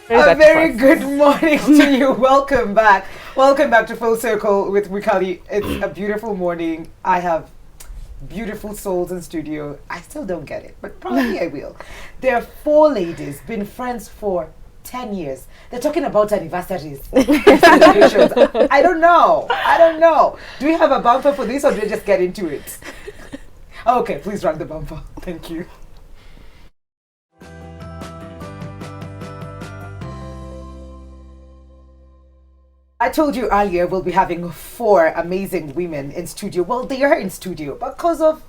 A very good morning to you. Welcome back. Welcome back to Full Circle with Wikali. It's a beautiful morning. I have beautiful souls in studio. I still don't get it, but probably I will. There are 4 ladies, been friends for 10 years. They're talking about anniversaries. Celebrations. I don't know. Do we have a bumper for this or do we just get into it? Okay, please run the bumper. Thank you. I told you earlier we'll be having 4 amazing women in studio. Well, they are in studio because of,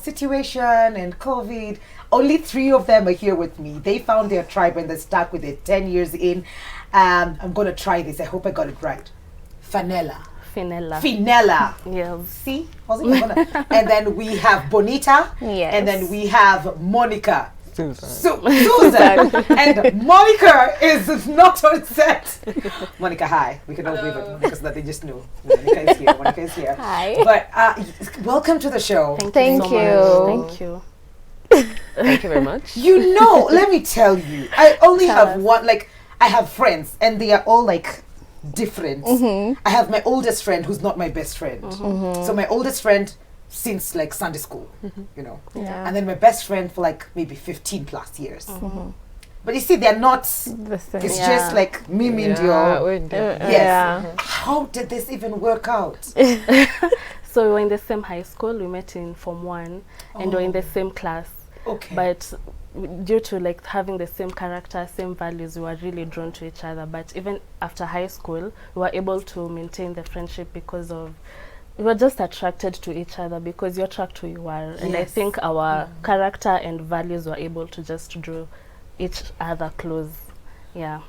situation and COVID. Only 3 of them are here with me. They found their tribe and they're stuck with it 10 years in. I'm going to try this. I hope I got it right. Finella. Yes. See? And then we have Bonita. Yes. And then we have Monica. Susan. And Monica is not on set. Monica, hi. We can all wave at Monica so that they just know. Monica is here. Hi. But welcome to the show. Thank you. Thank you very much. Let me tell you. I only have one, I have friends and they are all different. Mm-hmm. I have my oldest friend who's not my best friend. Mm-hmm. So my oldest friend since Sunday school, Yeah. and then my best friend for maybe 15 plus years. Mm-hmm. But you see, they're not The same. it's just like me and you. Yes. Yeah. How did this even work out? So we were in the same high school. We met in Form 1 and we were in the same class. Okay. But due to having the same character, same values, we were really drawn to each other. But even after high school, we were able to maintain the friendship because of we were just attracted to each other because you attract who you are. And I think our character and values were able to just draw each other close. Yeah.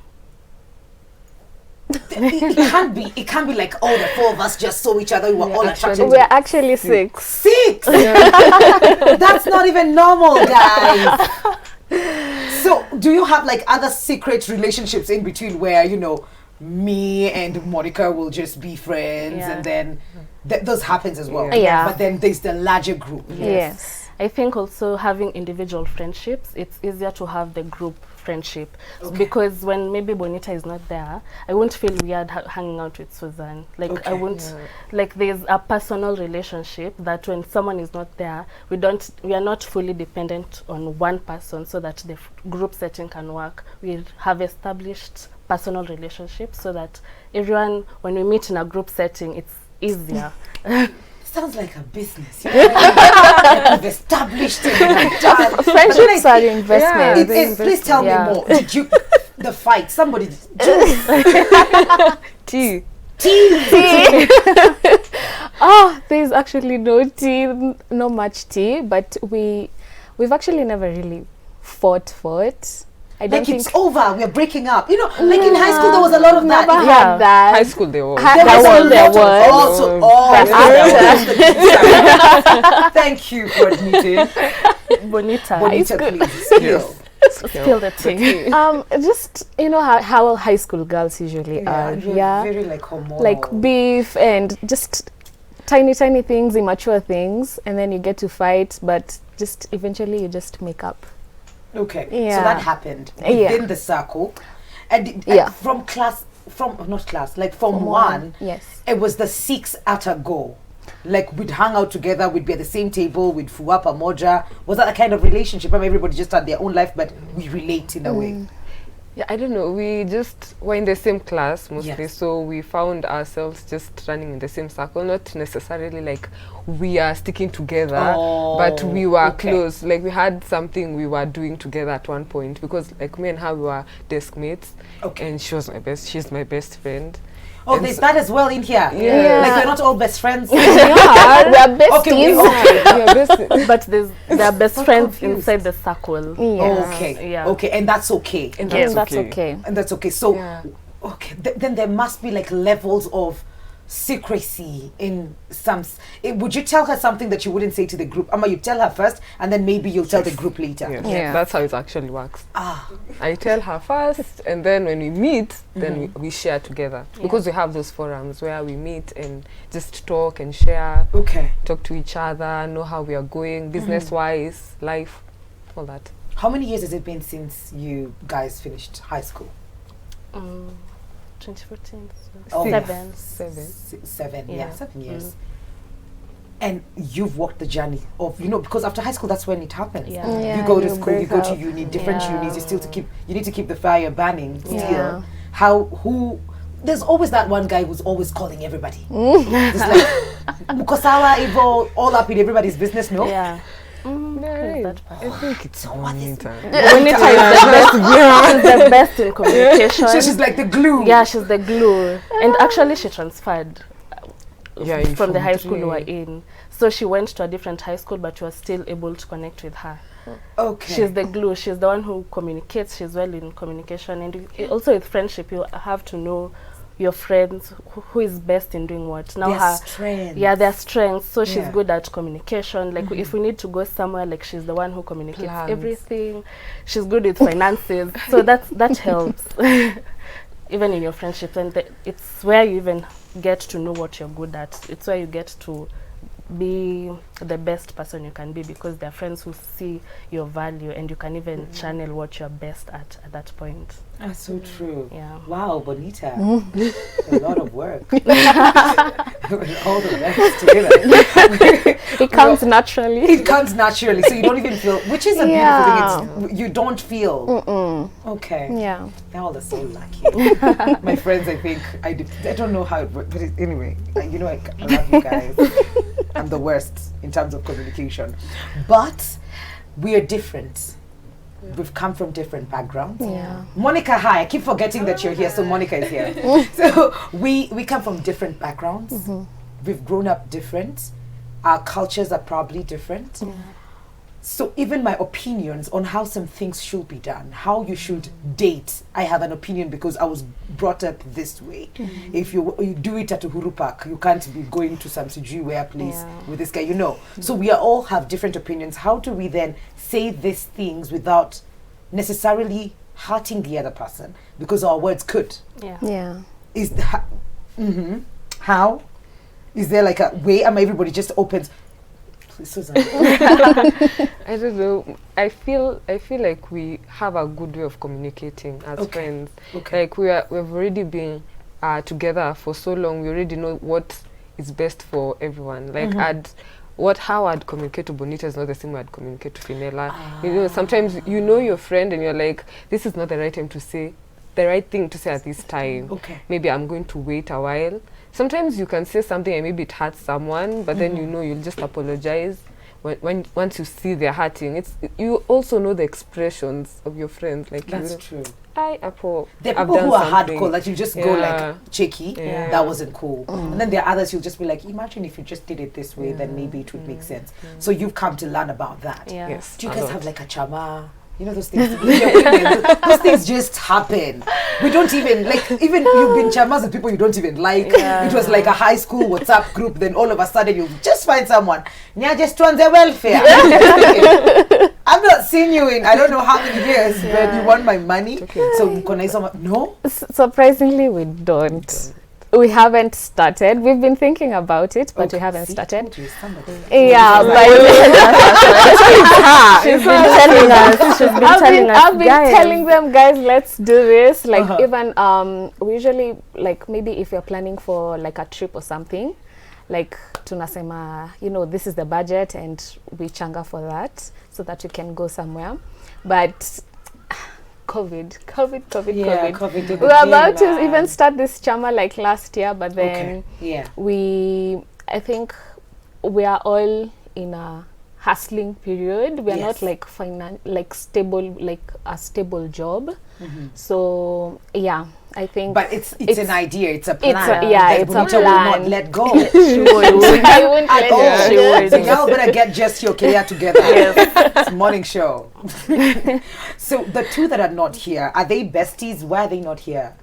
It can't be like all the 4 of us just saw each other. We were all attracted. We're actually 6. 6. That's not even normal, guys. So, do you have other secret relationships in between where me and Monica will just be friends, and then those happens as well. Yeah. But then there's the larger group. Yes. I think also having individual friendships, it's easier to have the group friendship because when maybe Bonita is not there, I won't feel weird hanging out with Susan. I won't there's a personal relationship that when someone is not there, we are not fully dependent on one person so that the group setting can work. We have established personal relationships so that everyone, when we meet in a group setting, it's easier. Sounds like a business. You've established it. Friendships are investment. Please tell me more. Did you the fight? Somebody Tea. Oh, there's actually no tea, not much tea, but we've actually never really fought. I don't think it's over. We're breaking up. In high school there was a lot of that. Never had that. High school there was. There was. Thank you for admitting. Bonita, please. Spill the tea. Just how high school girls usually are. Very hormonal. Like beef and just tiny things, immature things, and then you get to fight, but just eventually you just make up. Okay, yeah. So that happened within the circle, and from Form 1. Yes, it was the 6 at a go. We'd hang out together, we'd be at the same table, we'd fuwa pamoja. Was that a kind of relationship? Everybody just had their own life, but we relate in a way. Yeah, I don't know. We just were in the same class mostly, Yes. so we found ourselves just running in the same circle. Not necessarily we are sticking together, but we were close. We had something we were doing together at one point because me and her we were desk mates, and she's my best friend. Oh, there's that as well in here. Yeah. We're not all best friends. we are besties. Okay. But they're best friends inside the circle. Yeah. Okay, and that's okay. And that's okay. And that's okay. So, then there must be levels of secrecy in some. Would you tell her something that you wouldn't say to the group? You tell her first, and then maybe you'll tell the group later. Yeah, that's how it actually works. I tell her first, and then when we meet, then we share together because we have those forums where we meet and just talk and share. Okay. Talk to each other, know how we are going, business-wise, life, all that. How many years has it been since you guys finished high school? 2014. Oh, Seven. Seven, yeah, 7 years. And you've walked the journey of, because after high school, that's when it happens. Yeah. You go to you school, you break go to up. uni, different Yeah. unis, you need to keep the fire burning still. Yeah. There's always that one guy who's always calling everybody. It's like, Mukosawa, Ivo, all up in everybody's business, no? Yeah. Right. That I part. think it's Bonita. Bonita is the best in communication. So she's like the glue. Yeah, she's the glue. And actually, she transferred Yeah, in from the high Form school we were 3. in. So she went to a different high school, but you were still able to connect with her. Okay. She's the glue. She's the one who communicates. She's well in communication. And also with friendship, you have to know your friends, who is best in doing what. Now Their strengths. Yeah, their strengths. So she's Yeah. good at communication. Like if we need to go somewhere, like she's the one who communicates Plans. everything. She's good with finances. So that helps. Even in your friendships, and it's where you even get to know what you're good at. It's where you get to be the best person you can be, because there are friends who see your value, and you can even channel what you're best at that point. That's so true. Yeah. Wow, Bonita. A lot of work. All the rest together. It comes naturally. It comes naturally, so you don't even feel, which is a beautiful thing. You don't feel. Okay. Yeah. Y'all are so lucky. My friends, I think, I don't know how it works, but anyway, I love you guys. I'm the worst in terms of communication. But we are different. We've come from different backgrounds. Yeah. Monica, hi. I keep forgetting that you're here, so Monica is here. So we come from different backgrounds. We've grown up different. Our cultures are probably different. So even my opinions on how some things should be done, how you should date, I have an opinion because I was brought up this way. If you do it at Uhuru Park, you can't be going to some Sijuwea place with this guy, So we all have different opinions. How do we then say these things without necessarily hurting the other person? Because our words could. Yeah. Yeah. Is how? Is there like a way? Everybody just opens. Please, Susan. I don't know. I feel like we have a good way of communicating as friends. Okay. Like we've already been together for so long. We already know what is best for everyone. Like how I'd communicate to Bonita is not the same way I'd communicate to Finella. Sometimes you know your friend and you're like, this is not the right time to say the right thing to say at this time. Okay. Maybe I'm going to wait a while. Sometimes you can say something and maybe it hurts someone, but then you'll just apologize. Once you see they're hurting, you also know the expressions of your friends. Like That's true. There are people who are hardcore, like you just go like cheeky. Yeah. That wasn't cool. And then there are others who'll just be like, imagine if you just did it this way, then maybe it would make sense. So you've come to learn about that. Yeah. Yes. Do you a guys lot. have like a chama? Those things. Those things just happen. We don't even even you've been chamas with people you don't even like. It was like a high school WhatsApp group. Then all of a sudden you just find someone. Nya just wants their welfare. I've not seen you in I don't know how many years, but you want my money. So no. Surprisingly, we don't. We haven't started. We've been thinking about it, but we haven't started. Told you, somebody. Yeah, but She's been telling us. She's been telling us. I've been guys. telling them, guys, let's do this. Like even we usually like maybe if you're planning for like a trip or something, like tunasema, this is the budget and we changa for that so that we can go somewhere. But COVID. COVID. We were about to even start this chama like last year, but then I think we are all in a hustling period. We are not like stable, like a stable job. So yeah, I think. But it's an idea. It's a plan. It's a Bonita plan. will not let go. She won't At all. let She go. would. So y'all better get just your career together. It's a morning show. So the two that are not here, are they besties? Why are they not here?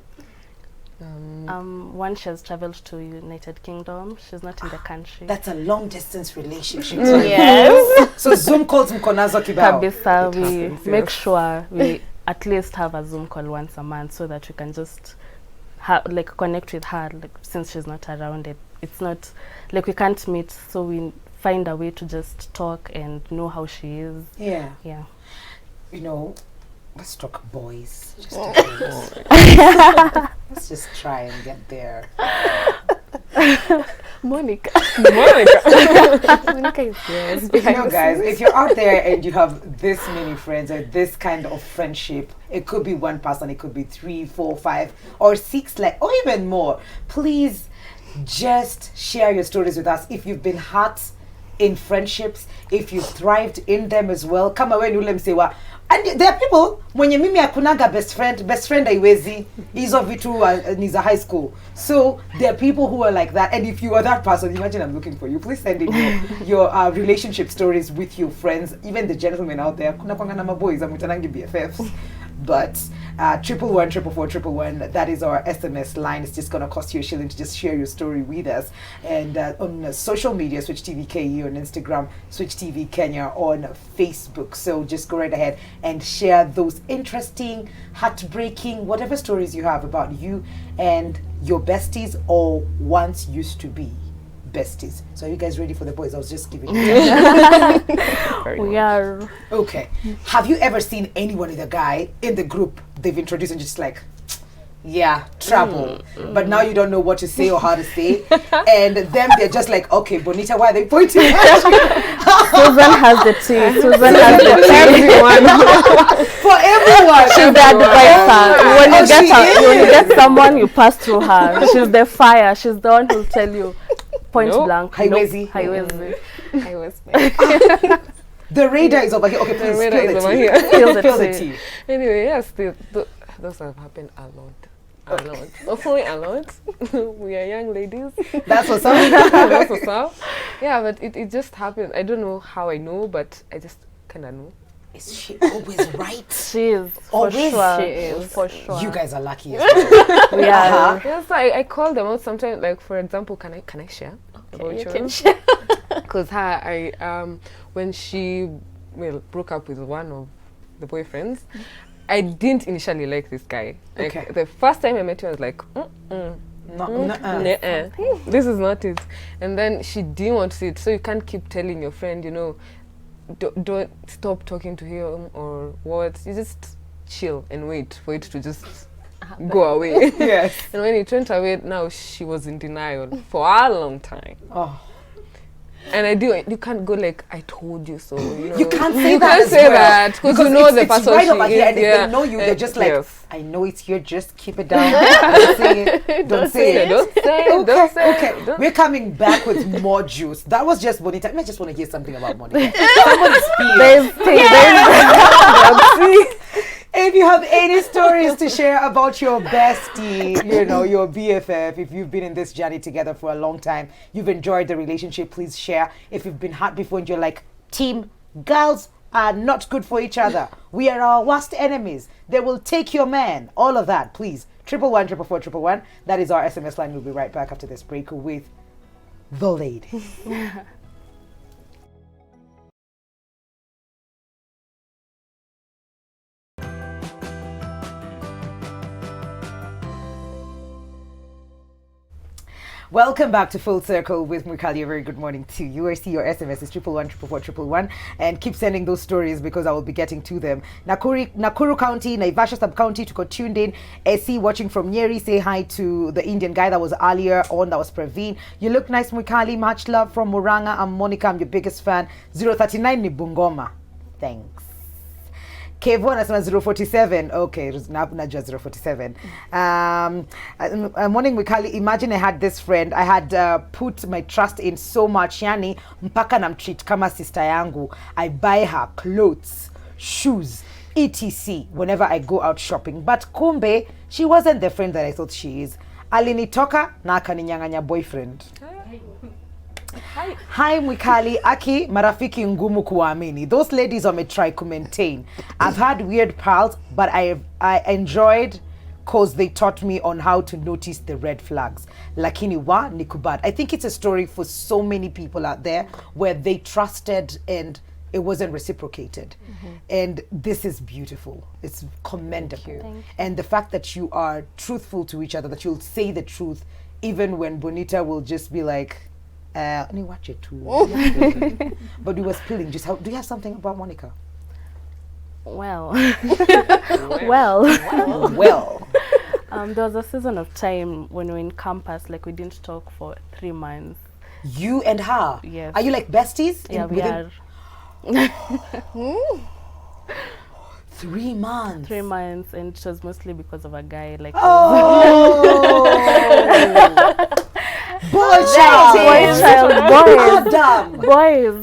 One, she has traveled to United Kingdom. She's not in the country. That's a long distance relationship. Yes. So Zoom calls mkonazo kibao. Kabisa, we happens, make yes. sure we at least have a Zoom call once a month so that we can just connect with her. Like since she's not around, it's not like we can't meet, so we find a way to just talk and know how she is. Yeah. Yeah. you know, let's talk boys. Just a bit. Let's just try and get there. Monica. Monica. Monica is yours. You know, guys, if you're out there and you have this many friends or this kind of friendship, it could be one person, it could be 3, 4, 5, or 6, like, or even more. Please just share your stories with us. If you've been hurt in friendships, if you've thrived in them as well, come away and say what. And there are people mwenye mimi akunaga best friend haiwezi hizo vitu ni za high school. So there are people who are like that, and if you are that person, imagine I'm looking for you. Please send in your relationship stories with your friends, even the gentlemen out there. Kuna kwanga na maboys amutanangi BFFs. But 111 that is our SMS line. It's just going to cost you a shilling to just share your story with us. And on social media, Switch TV KE on Instagram, Switch TV Kenya on Facebook. So just go right ahead and share those interesting, heartbreaking, whatever stories you have about you and your besties or once used to be besties. So are you guys ready for the boys? I was just giving you We are. Okay. Have you ever seen anyone with a guy in the group they've introduced and just like, yeah, trouble. But now you don't know what to say or how to say. And them, they're just like, okay, Bonita, why are they pointing at you? Susan has the tea. Susan has the tea. Everyone. For everyone. She's the advisor. When Oh, you get she when you is. get someone, you pass through her. She's the fire. She's the one who'll tell you point Nope. blank. Haiwezi. Haiwezi. I was The radar is over here. Okay, The please radar spill is the over tea. here. Spill the tea. Anyway, yes, those have happened a lot. A lot. Hopefully a lot. We are young ladies. That's what's up. That's what's up. Yeah, but it just happened. I don't know how I know, but I just kind of know. Is she always right? She is. For Always. sure. She is. For sure. You guys are lucky as well. We are. Yes, I call them out sometimes. Like for example, can I share? about you yours? can share. Because when she broke up with one of the boyfriends, I didn't initially like this guy. Like, Okay. the first time I met him, I was like, Nuh-uh. this is not it. And then she didn't want to see it, so you can't keep telling your friend, don't stop talking to him or what. You just chill and wait for it to just go away. Yes. And when it went away, now she was in denial for a long time. Oh. And you can't go like, I told you so. You can't say You that. can't as say well. that because you know the it's person right she over here, is, and if yeah. they know you, they're just like, yes. I know it's here. Just keep it down. Don't say it. Don't say it. Don't say it. Don't say it. Okay, Don't- we're coming back with more juice. That was just Bonita. I just want to hear something about Monica. Somebody speak. There's tea. If you have any stories to share about your bestie, your BFF, if you've been in this journey together for a long time, you've enjoyed the relationship, please share. If you've been hurt before and you're like, team, girls are not good for each other. We are our worst enemies. They will take your man. All of that, please. 111 That is our SMS line. We'll be right back after this break with the lady. Welcome back to Full Circle with Mukali. A very good morning to you. I see your SMS is 111 and keep sending those stories because I will be getting to them. Nakuru County, Naivasha Sub-County, to tuned in. SC watching from Nyeri, say hi to the Indian guy that was earlier on, that was Praveen. You look nice, Mukali. Much love from Muranga. I'm Monica, I'm your biggest fan. 039 ni Bungoma. Thanks. Kevo anasema 047. Okay, najua 047. Morning Wikali, imagine I had this friend. I had put my trust in so much, yani mpaka namtreat kama sister yangu. I buy her clothes, shoes, etc. whenever I go out shopping. But kumbe, she wasn't the friend that I thought she is. Alinitoka na akaninyang'anya boyfriend. Hi Mwikali, Aki, marafiki ngumu kuamini. Those ladies try to maintain. I've had weird pals, but I enjoyed cause they taught me on how to notice the red flags. Lakini wa nikubad. I think it's a story for so many people out there where they trusted and it wasn't reciprocated. And this is beautiful. It's commendable. And the fact that you are truthful to each other, that you'll say the truth, even when Bonita will just be like, let me watch it too. But we were spilling. Do you have something about Monica? Well, well, Well. there was a season of time when we were in campus, like we didn't talk for 3 months. You and her? Yes. Are you like besties? Yeah, we are 3 months. 3 months, and it was mostly because of a guy. Like, Oh! Boy child! Adam! boys.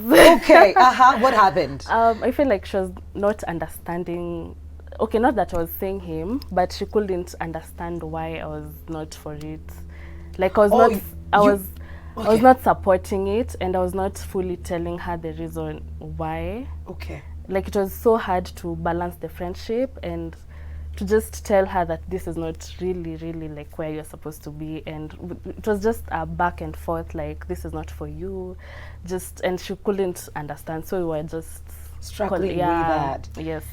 Okay, what happened? I feel like she was not understanding. Okay, not that I was saying him, but she couldn't understand why I was not for it. Like I was Oh, not. I you- was. I was okay. not supporting it, and I was not fully telling her the reason why. Okay. Like it was so hard to balance the friendship and to just tell her that this is not really like where you're supposed to be, and it was just a back and forth, like this is not for you, just, and she couldn't understand, so we were just Struggling with that. Yes.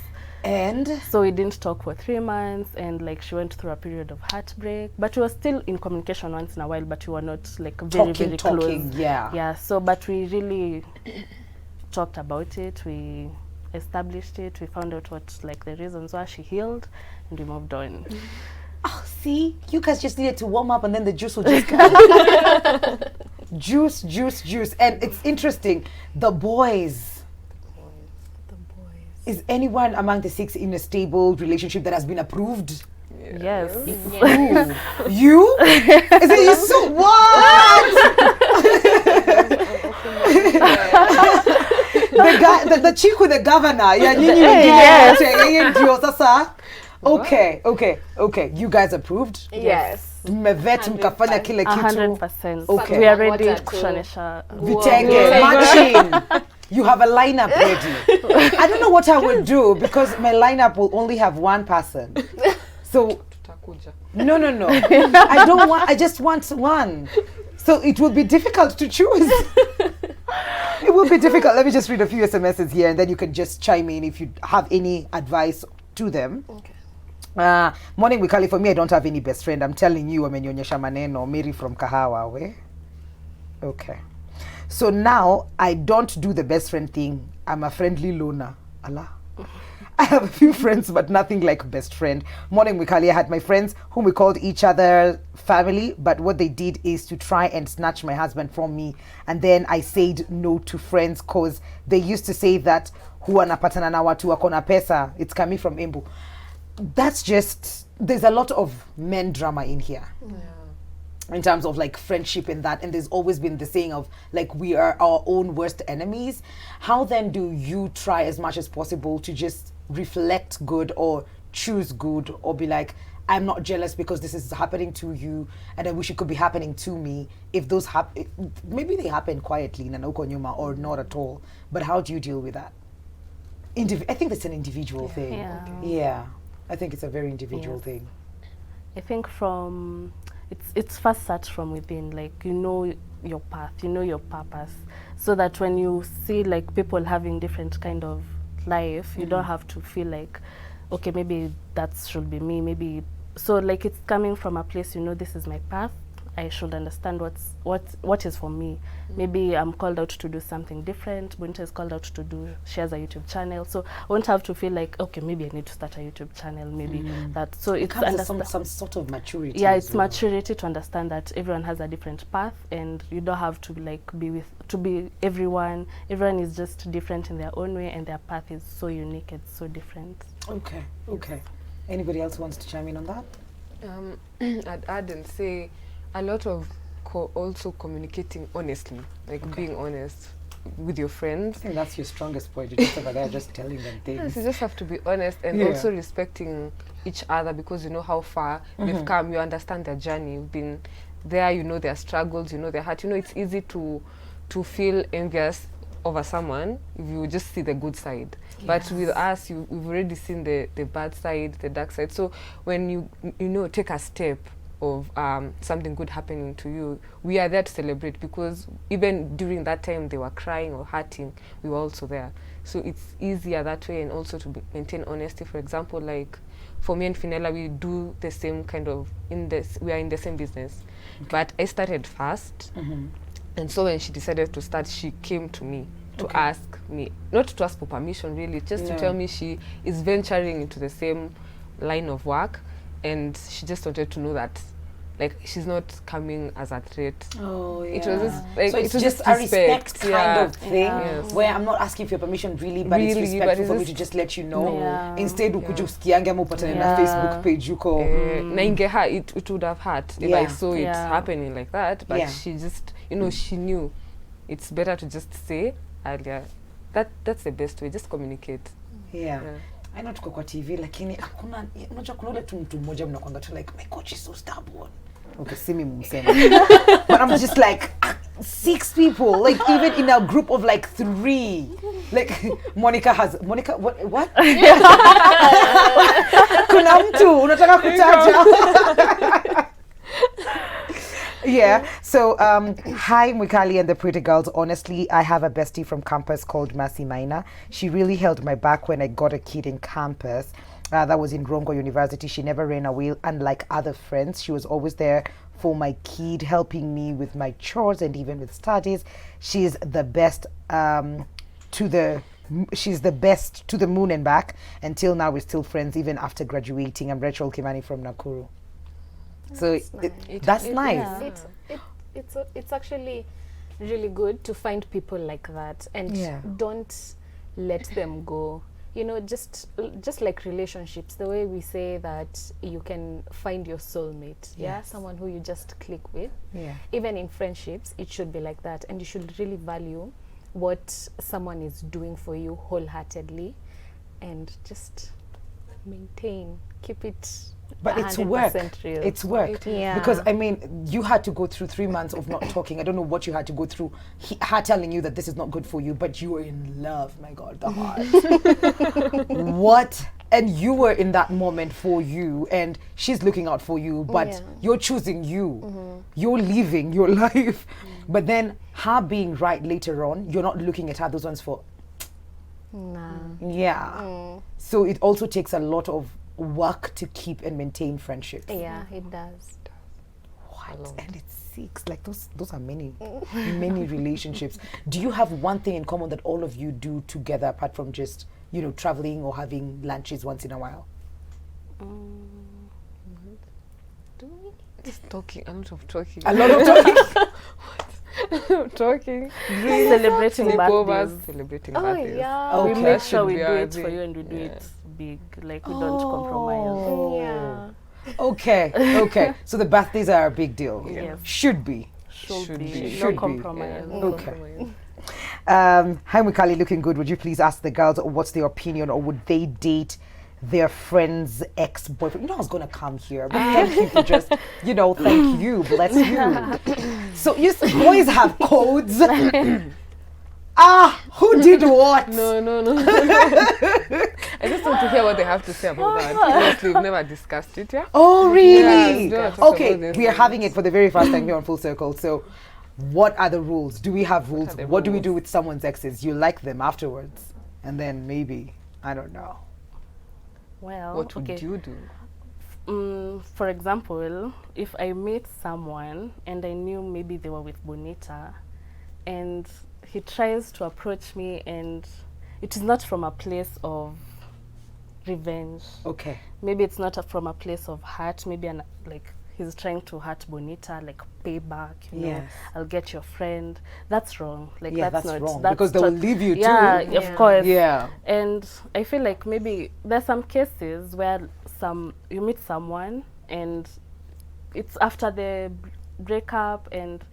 And So we didn't talk for 3 months, and like she went through a period of heartbreak, but we were still in communication once in a while, but we were not like very talking, close. yeah. So but we really talked about it, we established it, we found out what like the reasons why, she healed, and we moved on. Oh, see, you guys just needed to warm up, and then the juice will just come. Juice. And it's interesting, the boys. Is anyone among the 6 in a stable relationship that has been approved? Yes. Ooh. You? Is it you? So what? The guy, the chick with the governor. Yeah, Yes. Okay. You guys approved? Yes. Mmevet mkafanya kile kitu. 100%. Okay. We are ready Moja tu. kushonesha. Vitenge, matching. You have a lineup ready. I don't know what I would do because my lineup will only have one person. So no. I don't want. I just want one. So it will be difficult to choose. It will be difficult. Let me just read a few SMSs here, and then you can just chime in if you have any advice to them. Okay. Morning, Wikali. For me, I don't have any best friend. I'm telling you, amenyonyesha maneno. Mary from Kahawa, we. Okay. So now I don't do the best friend thing. I'm a friendly loner. Allah. I have a few friends, but nothing like best friend. Morning, Wikali. I had my friends whom we called each other family, but what they did is to try and snatch my husband from me. And then I said no to friends because they used to say that huwa napatana na watu wako na pesa. It's coming from Embu. That's just, there's a lot of men drama in here. In terms of like friendship and that, and there's always been the saying of like we are our own worst enemies. How then do you try as much as possible to just reflect good or choose good, or be like, I'm not jealous because this is happening to you and I wish it could be happening to me? If those happen, maybe they happen quietly in an okonyuma or not at all, but how do you deal with that? I think that's an individual thing. Yeah, I think it's a very individual thing. I think from it's first starts from within, like you know your path, you know your purpose, so that when you see like people having different kind of life, you don't have to feel like, okay, maybe that should be me, maybe. So like it's coming from a place, you know, this is my path, I should understand what is for me. Maybe I'm called out to do something different. Bonita is called out to do, she has a YouTube channel. So I won't have to feel like, okay, maybe I need to start a YouTube channel, maybe that. So It it's comes with some sort of maturity. yeah, as it's well. maturity to understand that everyone has a different path, and you don't have to like be everyone. Everyone is just different in their own way, and their path is so unique and so different. Okay. Anybody else wants to chime in on that? I'd add and say a lot of also communicating honestly, like being honest with your friends. I think that's your strongest point. You're just over there just telling them things. Yes, you just have to be honest and also respecting each other, because you know how far they've come, you understand their journey, you've been there, you know their struggles, you know their heart. You know, it's easy to feel envious over someone if you just see the good side. But with us, we've already seen the bad side, the dark side. So when you know, take a step of something good happening to you, we are there to celebrate, because even during that time they were crying or hurting, we were also there. So it's easier that way, and also to maintain honesty. For example, like for me and Finella, we do the same kind of, we are in the same business, but I started first. And so when she decided to start, she came to me to ask me, not to ask for permission really, just to tell me she is venturing into the same line of work, and she just wanted to know that like she's not coming as a threat. Oh, yeah. It was just like so it's it was just a respect kind of thing, Yes. where I'm not asking for your permission really, but it's Really, respectful but for me it's to just let you know. Yeah. Instead, ukuja usikiange ama upatane na Facebook page yuko. na ingeha it would have hurt if I saw it happening like that, but she just, you know, she knew it's better to just say earlier. That's the best way, just communicate. Yeah. I know tuko kwa TV lakini hakuna, unajua kuna ule tu mtu mmoja mnakwanga tu like my coach is so stubborn. Okay, see me msema. But I'm just like 6 people, like even in a group of like 3. Like Monica what? Kuna mtu unataka kutaja. Yeah, so hi Mwikali and the Pretty Girls. Honestly, I have a bestie from campus called Masi Maina. She really held my back when I got a kid in campus. That was in Rongo University. She never ran away, unlike other friends. She was always there for my kid, helping me with my chores and even with studies. She's the best she's the best to the moon and back. Until now, we're still friends, even after graduating. I'm Rachel Kimani from Nakuru. So that's nice. It's actually really good to find people like that, and don't let them go. You know, just like relationships, the way we say that you can find your soulmate, someone who you just click with. Even in friendships, it should be like that, and you should really value what someone is doing for you wholeheartedly, and just keep it. But it's work. Real. It's work. Because I mean, you had to go through 3 months of not talking. I don't know what you had to go through. Her telling you that this is not good for you, but you were in love. My God, the heart. What? And you were in that moment for you, and she's looking out for you, but you're choosing you. You're living your life. But then her being right later on, you're not looking at her those ones for. So it also takes a lot of work to keep and maintain friendships. Yeah, it does. What? And it's 6. Like those are many relationships. Do you have one thing in common that all of you do together apart from just, you know, traveling or having lunches once in a while? Do we? Just talking, a lot of talking. A lot of talking. Talking, celebrating birthdays. Celebrating birthdays. We Okay. make sure we Should be do our it for thing. you, and we do it big. Like we don't compromise. Yeah. Okay. So the birthdays are a big deal. Yes. Should be. Should be. Should No be. compromise. Okay. Hi Mwikali, looking good. Would you please ask the girls what's their opinion, or would they date their friend's ex-boyfriend? You know I was gonna come here, but thank you for just, you know, thank you, bless you. So you boys have codes. Who did what? No. I just want to hear what they have to say about that. Honestly, we've never discussed it, yeah? Oh, really? Yeah, talk Okay, about this we are things. having it for the very first time here on Full Circle. So, what are the rules? Do we have rules? are the What do we rules? do with someone's exes? You like them afterwards, and then maybe, I don't know. Well, What would okay. you do? For example, if I meet someone and I knew maybe they were with Bonita, and he tries to approach me, and it is not from a place of revenge. Okay. Maybe it's not from a place of hurt. Maybe like he's trying to hurt Bonita, like payback. You know, Yes. I'll get your friend. That's wrong. Like Yeah, that's that's not wrong, that's because they will leave you yeah, too. of course. Yeah. And I feel like maybe there's some cases where you meet someone and it's after the breakup, and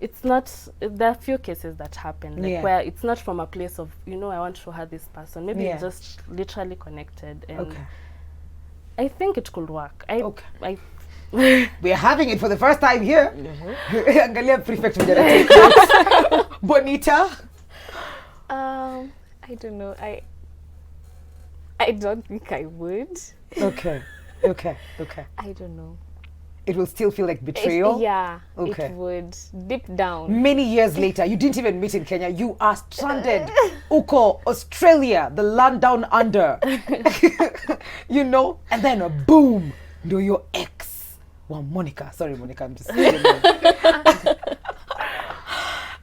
it's not. There are few cases that happen, like where it's not from a place of, you know, I want to hurt this person. Maybe it's just literally connected, and I think it could work. We're having it for the first time here. Angalia prefect vijana take notes. Bonita. I don't know. I don't think I would. Okay. I don't know. It will still feel like betrayal. It would deep down. Many years later, you didn't even meet in Kenya. You are stranded, Uko, Australia, the land down under. You know, and then boom, no, your ex. Well, Monica. Sorry, Monica. I'm just.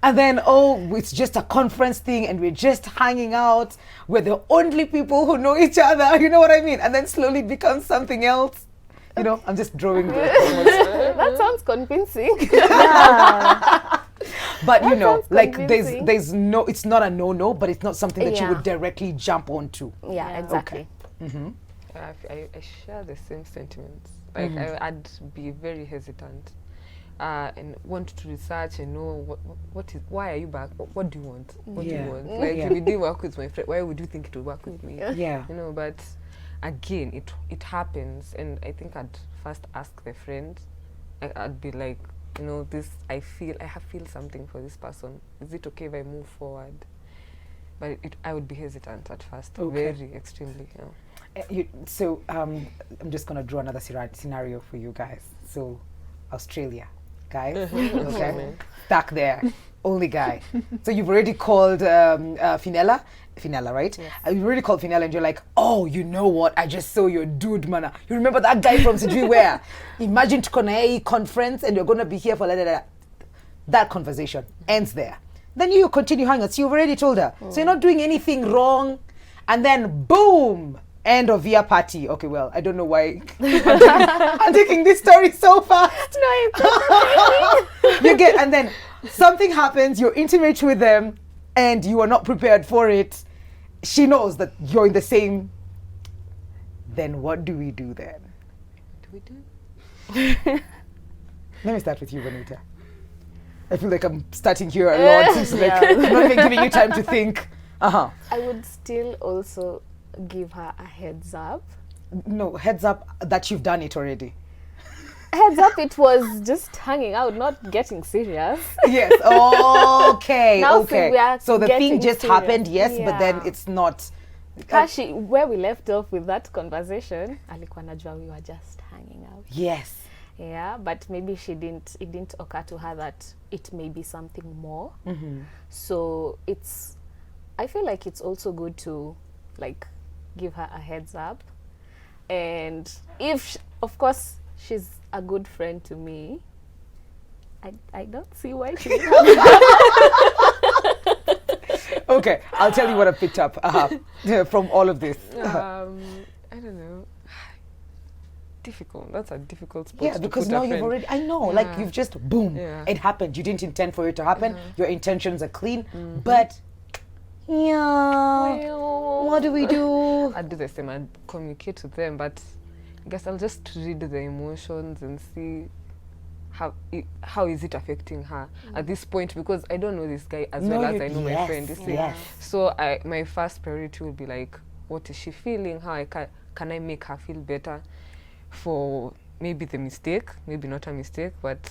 And then, oh, it's just a conference thing and we're just hanging out. We're the only people who know each other. You know what I mean? And then slowly it becomes something else. You know, I'm just drawing the That sounds convincing. But you know, sounds like convincing. there's no, it's not a no, but it's not something that you Yeah. would directly jump onto. Yeah, exactly. I share the same sentiments. Like I'd be very hesitant and want to research and know why are you back? What do you want? What do Yeah. you want? Like if it didn't work with my friend, why would you think it would work with me? Yeah. You know, but again, it happens, and I think I'd first ask the friend. I'd be like, you know, I feel something for this person. Is it okay if I move forward? But I would be hesitant at first, Okay. very extremely. So I'm just gonna draw another scenario for you guys. So Australia, guys, okay, stuck there, only guy. So you've already called Finella, right? Yes. You've already called Finella, and you're like, oh, you know what? I just saw your dude, man. You remember that guy from Sijui where? Imagine to a conference, and you're gonna be here for that conversation ends there. Then you continue hanging out. So you've already told her. So you're not doing anything wrong, and then boom. End of year party. Okay, well, I don't know why I'm taking this story so fast. You get, and then something happens, you're intimate with them, and you are not prepared for it. She knows that you're in the same. Then what do we do then? Do we do? Let me start with you, Bonita. I feel like I'm starting here a lot. It's like I'm not even giving you time to think. I would still also give her a heads up. No, heads up that you've done it already. Heads up, it was just hanging out, not getting serious. Yes. Okay. Now okay. we are So the thing getting just serious. happened, yes, but then Yeah. it's not. Where we left off with that conversation, alikuwa najua we were just hanging out. Yes. Yeah, but maybe it didn't occur to her that it may be something more. So I feel like it's also good to like give her a heads up. And if, of course, she's a good friend to me, I don't see why she would have. Okay, I'll tell you what I picked up from all of this. I don't know. Difficult. That's a difficult spot. Yeah, to because put now a you've friend. already, I know, like Yeah. you've just, boom, Yeah. it happened. You didn't intend for it to happen. Your intentions are clean, but yeah, what do we do? I'd do the same. I'd communicate with them, but I guess I'll just read the emotions and see how is it affecting her at this point, because I don't know this guy as No, well as you- I know my yes, friend. You see? yes. So my first priority will be like, what is she feeling? How can I make her feel better for maybe the mistake, maybe not a mistake, but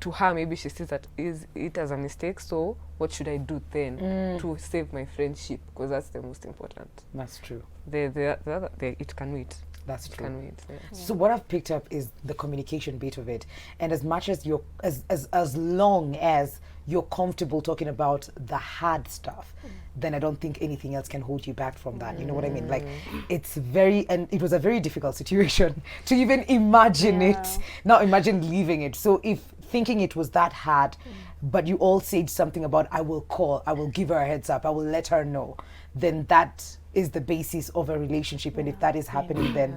to her maybe she sees that is it as a mistake. So what should I do then to save my friendship? Because that's the most important. That's true. The other, it can wait. That's It true. can wait. Yeah. So what I've picked up is the communication bit of it, and as much as you're as long as you're comfortable talking about the hard stuff, then I don't think anything else can hold you back from that. You know what I mean? Like it's and it was a very difficult situation to even imagine it. Now imagine leaving it. So if thinking it was that hard, but you all said something about I will call, I will give her a heads up, I will let her know, then that is the basis of a relationship, and if that is happening, then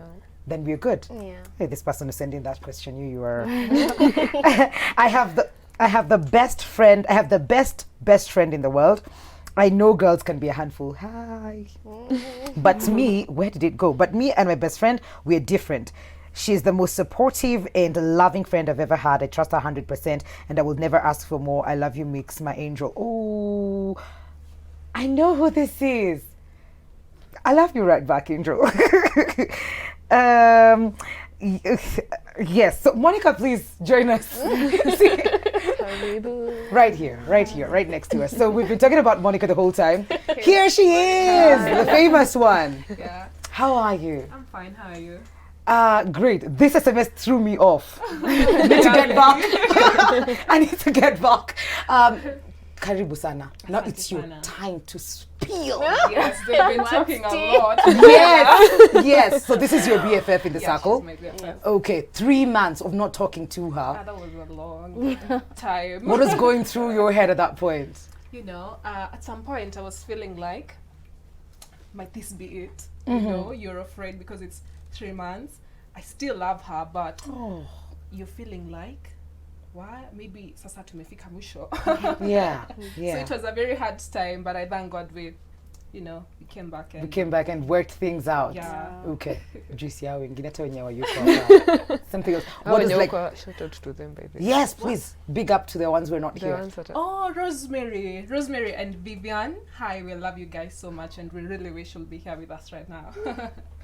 we're good. Yeah. Hey, this person is sending that question. You are. I have the best friend. I have the best friend in the world. I know girls can be a handful. Hi. But me, where did it go? But me and my best friend, we're different. She's the most supportive and loving friend I've ever had. I trust her 100%, and I will never ask for more. I love you, Mix, my angel. Oh, I know who this is. I love you right back, Angel. Yes. So Monica, please join us. See? Right here, right next to us. So we've been talking about Monica the whole time. Here she is, the famous one. Yeah, How are you? I'm fine. How are you? Great. This SMS threw me off. I need to get back. I need to get back. Karibu sana. Now Asante it's your sana. time to spill. Yes, they've been talking a lot. Yes, yes. So this is your BFF in the Yeah, circle. she's my BFF. Okay, 3 months of not talking to her. That was a long time. What was going through your head at that point? You know, at some point I was feeling like, might this be it? You know, you're afraid because it's 3 months. I still love her, but you're feeling like, why? Maybe sasa tumefika mwisho. Yeah, So yeah. it was a very hard time, but I thank God we came back and We came back and worked things out. Yeah. Okay. Juice yao wengine hata wenye wayuko hapa. Something else. What is like? Shout out to them, by the way. Yes, please. Big up to the ones we're not The here. ones that are Oh, Rosemary and Vivian. Hi, we love you guys so much and we really wish you'll be here with us right now.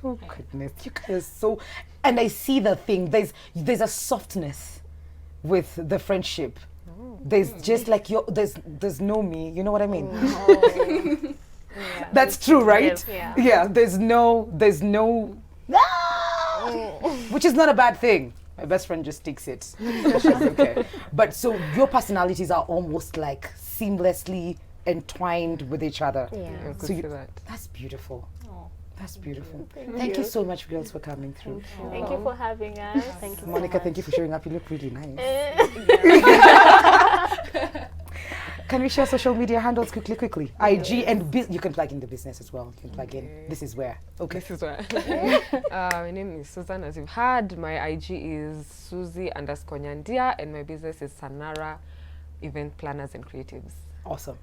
Oh goodness, you guys are so. And I see the thing. There's a softness with the friendship. There's just like there's no me. You know what I mean? Yeah. That's true, right? Yeah. Yeah. There's no. Which is not a bad thing. My best friend just takes it. She's okay. But so your personalities are almost like seamlessly entwined with each other. Yeah. I could So see you- that. That's beautiful. Oh. That's beautiful. Thank you so much, girls, for coming through. Thank you for having us. Thank you. Monica, thank you for showing up. You look really nice. Can we share social media handles quickly? IG and you can plug in the business as well. You can plug in. This is where. Okay. This is where. My name is Susan, as you've heard. My IG is Suzy_Nyandia, and my business is Sanara Event Planners and Creatives. Awesome.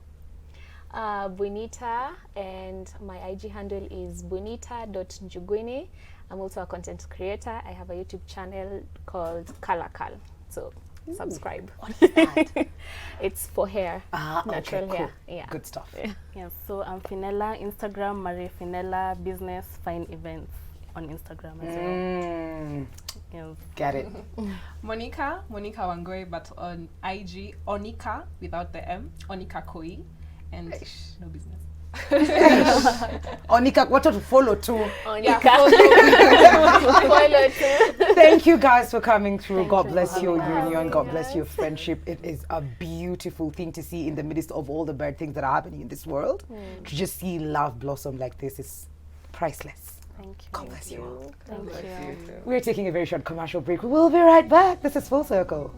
Bonita, and my IG handle is bonita.njugwini. I'm also a content creator. I have a YouTube channel called Kalakal. So subscribe. What is that? It's for hair. Okay, Natural cool. hair. Yeah. Good stuff. Yes, so I'm Finella, Instagram, Marie Finella, business, fine events on Instagram as well. Yes. Get it. Monica Wangoi, but on IG, Onika without the M, Onika Koi, and no business. Onika, what to follow too. Follow too. Thank you guys for coming through. Thank God you bless for your having union. God bless your friendship. It is a beautiful thing to see in the midst of all the bad things that are happening in this world. To just see love blossom like this is priceless. Thank you. God bless you all. Thank you. We're taking a very short commercial break. We'll be right back. This is Full Circle.